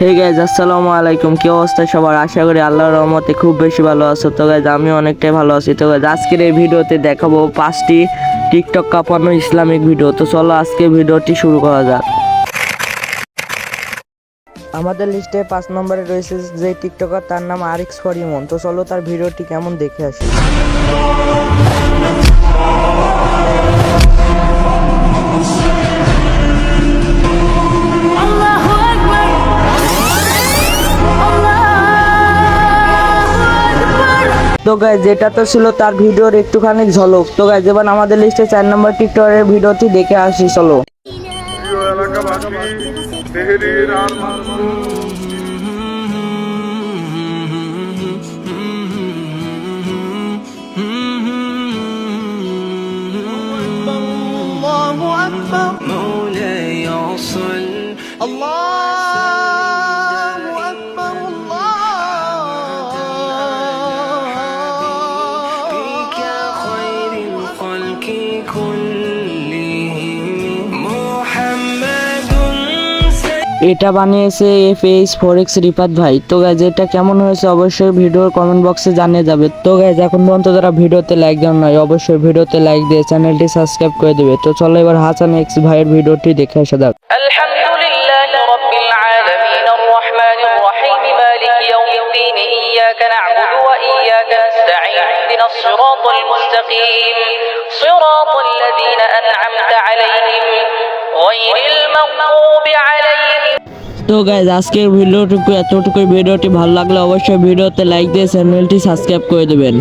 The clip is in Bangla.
হে গাইজ, আসসালামু আলাইকুম। কি অবস্থা সবার? আশা করি আল্লাহর রহমতে খুব বেশি ভালো আছো। তো গাইজ, আমি অনেকটাই ভালো আছি। তো গাইজ, আজকের এই ভিডিওতে দেখাবো 5টি টিকটক কাঁপানো ইসলামিক ভিডিও। তো চলো আজকে ভিডিওটি শুরু করা যাক। আমাদের লিস্টে 5 নম্বরে রয়েছে যে টিকটকার, তার নাম আরিক্স ফর ইমন। তো চলো তার ভিডিওটি কেমন দেখে আসি। তো গাইজ, যেটা তো ছিল তার ভিডিওর একটুখানি ঝলক। তো গাইজ, এবার আমাদের লিস্টে 4 নম্বর টিকটকের ভিডিওটি দেখে আসি চলো। প্রিয় এলাকাবাসী, তেহরির আর الله أكبر مولاي صل الله أكبر الله بك خير الخلق كلهم محمد এটা বানিয়েছে FH ফরেক্স রিফাত ভাই। তো গাইজ, এটা কেমন হয়েছে অবশ্যই ভিডিওর কমেন্ট বক্সে জানিয়ে যাবে। তো গাইজ, এখন পর্যন্ত যারা ভিডিওতে লাইক দেন নাই, অবশ্যই ভিডিওতে লাইক দিয়ে চ্যানেলটি সাবস্ক্রাইব করে দেবে। তো চলো এবার হাসান এক্স ভাইয়ের ভিডিওটি দেখে আসা যাক। الحمد لله رب العالمين الرحمن الرحيم مالك يوم الدين إياك نعبد وإياك نستعين اهدنا الصراط المستقيم صراط الذين أنعمت عليهم غير المغضوب عليهم। তো গাইজ, আজকের ভিডিওটুকু এতটুকুই। ভিডিওটি ভালো লাগলে অবশ্যই ভিডিওতে লাইক দিয়ে চ্যানেলটি সাবস্ক্রাইব করে দেবেন।